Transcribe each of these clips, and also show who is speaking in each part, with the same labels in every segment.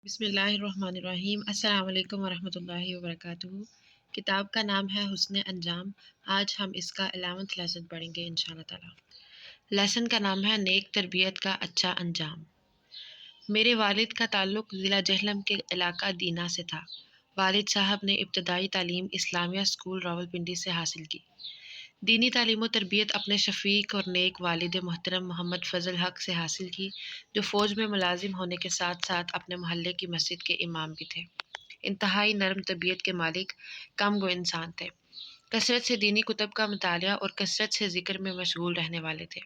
Speaker 1: بسم اللہ الرحمن الرحیم۔ السلام علیکم ورحمۃ اللہ وبرکاتہ۔ کتاب کا نام ہے حسن انجام۔ آج ہم اس کا 11واں لیسن پڑھیں گے انشاءاللہ تعالی۔ لیسن کا نام ہے نیک تربیت کا اچھا انجام۔ میرے والد کا تعلق ضلع جہلم کے علاقہ دینا سے تھا۔ والد صاحب نے ابتدائی تعلیم اسلامیہ اسکول راولپنڈی سے حاصل کی۔ دینی تعلیم و تربیت اپنے شفیق اور نیک والد محترم محمد فضل حق سے حاصل کی، جو فوج میں ملازم ہونے کے ساتھ ساتھ اپنے محلے کی مسجد کے امام بھی تھے۔ انتہائی نرم طبیعت کے مالک، کم گو انسان تھے۔ کثرت سے دینی کتب کا مطالعہ اور کثرت سے ذکر میں مشغول رہنے والے تھے۔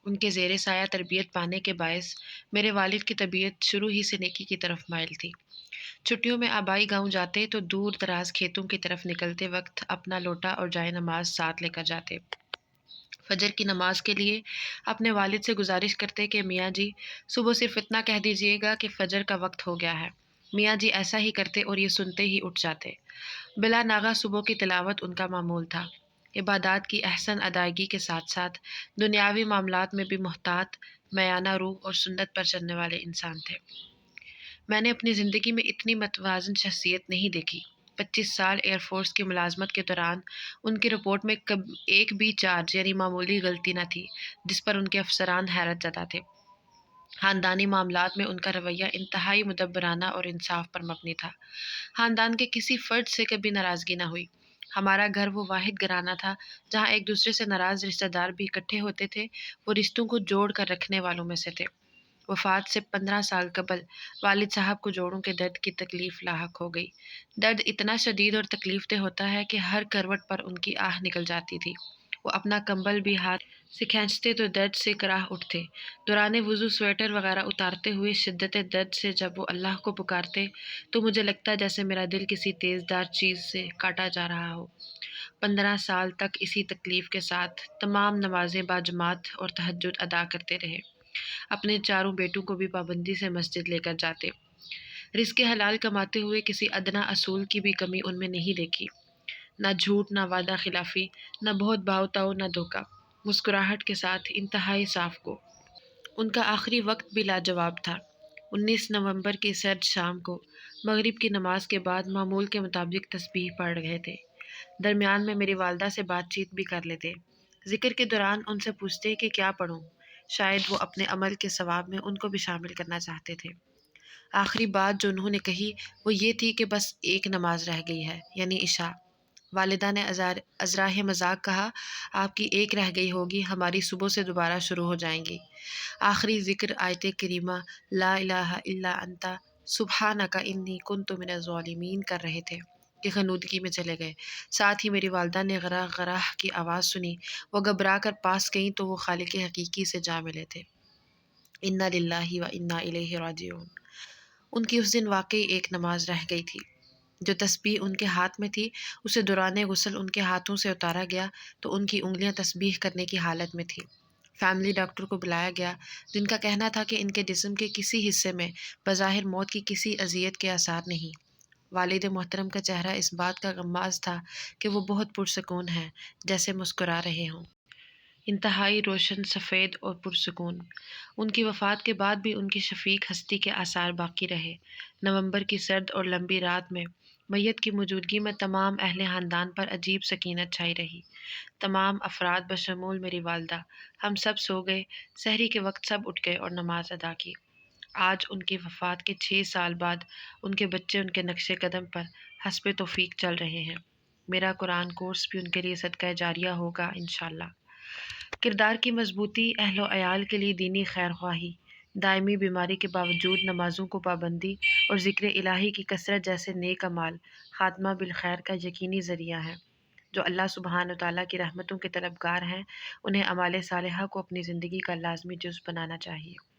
Speaker 1: ان کے زیر سایہ تربیت پانے کے باعث میرے والد کی طبیعت شروع ہی سے نیکی کی طرف مائل تھی۔ چھٹیوں میں آبائی گاؤں جاتے تو دور دراز کھیتوں کی طرف نکلتے وقت اپنا لوٹا اور جائے نماز ساتھ لے کر جاتے۔ فجر کی نماز کے لیے اپنے والد سے گزارش کرتے کہ میاں جی صبح صرف اتنا کہہ دیجیے گا کہ فجر کا وقت ہو گیا ہے۔ میاں جی ایسا ہی کرتے اور یہ سنتے ہی اٹھ جاتے۔ بلا ناغہ صبح کی تلاوت ان کا معمول تھا۔ عبادات کی احسن ادائیگی کے ساتھ ساتھ دنیاوی معاملات میں بھی محتاط، میانہ روح اور سنت پر چلنے والے انسان تھے۔ میں نے اپنی زندگی میں اتنی متوازن شخصیت نہیں دیکھی۔ 25 سال ایئر فورس کی ملازمت کے دوران ان کی رپورٹ میں ایک بھی چارج یعنی معمولی غلطی نہ تھی جس پر ان کے افسران حیرت زدہ تھے۔ خاندانی معاملات میں ان کا رویہ انتہائی مدبرانہ اور انصاف پر مبنی تھا۔ خاندان کے کسی فرد سے کبھی ناراضگی نہ ہوئی۔ ہمارا گھر وہ واحد گھرانہ تھا جہاں ایک دوسرے سے ناراض رشتہ دار بھی اکٹھے ہوتے تھے۔ وہ رشتوں کو جوڑ کر رکھنے والوں میں سے تھے۔ وفات سے 15 سال قبل والد صاحب کو جوڑوں کے درد کی تکلیف لاحق ہو گئی۔ درد اتنا شدید اور تکلیف دہ ہوتا ہے کہ ہر کروٹ پر ان کی آہ نکل جاتی تھی۔ وہ اپنا کمبل بھی ہاتھ سے کھینچتے تو درد سے کراہ اٹھتے۔ دوران وضو سویٹر وغیرہ اتارتے ہوئے شدت درد سے جب وہ اللہ کو پکارتے تو مجھے لگتا جیسے میرا دل کسی تیز دار چیز سے کاٹا جا رہا ہو۔ 15 سال تک اسی تکلیف کے ساتھ تمام نمازیں باجماعت اور تہجد ادا کرتے رہے۔ اپنے چاروں بیٹوں کو بھی پابندی سے مسجد لے کر جاتے۔ رزق حلال کماتے ہوئے کسی ادنیٰ اصول کی بھی کمی ان میں نہیں دیکھی۔ نہ جھوٹ، نہ وعدہ خلافی، نہ بہت بھاؤ تاؤ، نہ دھوکہ۔ مسکراہٹ کے ساتھ انتہائی صاف گو۔ ان کا آخری وقت بھی لاجواب تھا۔ 19 نومبر کی سرد شام کو مغرب کی نماز کے بعد معمول کے مطابق تسبیح پڑھ رہے تھے۔ درمیان میں میری والدہ سے بات چیت بھی کر لیتے۔ ذکر کے دوران ان سے پوچھتے کہ کیا پڑھوں۔ شاید وہ اپنے عمل کے ثواب میں ان کو بھی شامل کرنا چاہتے تھے۔ آخری بات جو انہوں نے کہی وہ یہ تھی کہ بس ایک نماز رہ گئی ہے، یعنی عشاء۔ والدہ نے ازراہ مذاق کہا، آپ کی ایک رہ گئی ہوگی، ہماری صبح سے دوبارہ شروع ہو جائیں گی۔ آخری ذکر آیت کریمہ لا الہ الا انت سبحانک انی کنت من الظالمین کر رہے تھے کہ غنودگی میں چلے گئے۔ ساتھ ہی میری والدہ نے غراہ غراہ کی آواز سنی۔ وہ گھبرا کر پاس گئیں تو وہ خالق حقیقی سے جا ملے تھے۔ انا للہ و انا الیہ راجعون۔ ان کی اس دن واقعی ایک نماز رہ گئی تھی۔ جو تسبیح ان کے ہاتھ میں تھی اسے دوران غسل ان کے ہاتھوں سے اتارا گیا تو ان کی انگلیاں تسبیح کرنے کی حالت میں تھیں۔ فیملی ڈاکٹر کو بلایا گیا جن کا کہنا تھا کہ ان کے جسم کے کسی حصے میں بظاہر موت کی کسی اذیت کے آثار نہیں۔ والد محترم کا چہرہ اس بات کا غماز تھا کہ وہ بہت پرسکون ہیں، جیسے مسکرا رہے ہوں۔ انتہائی روشن، سفید اور پرسکون۔ ان کی وفات کے بعد بھی ان کی شفیق ہستی کے آثار باقی رہے۔ نومبر کی سرد اور لمبی رات میں میت کی موجودگی میں تمام اہل خاندان پر عجیب سکینت چھائی رہی۔ تمام افراد بشمول میری والدہ، ہم سب سو گئے۔ سحری کے وقت سب اٹھ گئے اور نماز ادا کی۔ آج ان کی وفات کے 6 سال بعد ان کے بچے ان کے نقش قدم پر حسب توفیق چل رہے ہیں۔ میرا قرآن کورس بھی ان کے لیے صدقہ جاریہ ہوگا انشاءاللہ۔ کردار کی مضبوطی، اہل و عیال کے لیے دینی خیر خواہی، دائمی بیماری کے باوجود نمازوں کو پابندی اور ذکر الہی کی کثرت جیسے نیک اعمال خاتمہ بالخیر کا یقینی ذریعہ ہیں۔ جو اللہ سبحانہ وتعالیٰ کی رحمتوں کے طلبگار ہیں انہیں اعمال صالحہ کو اپنی زندگی کا لازمی جزو بنانا چاہیے۔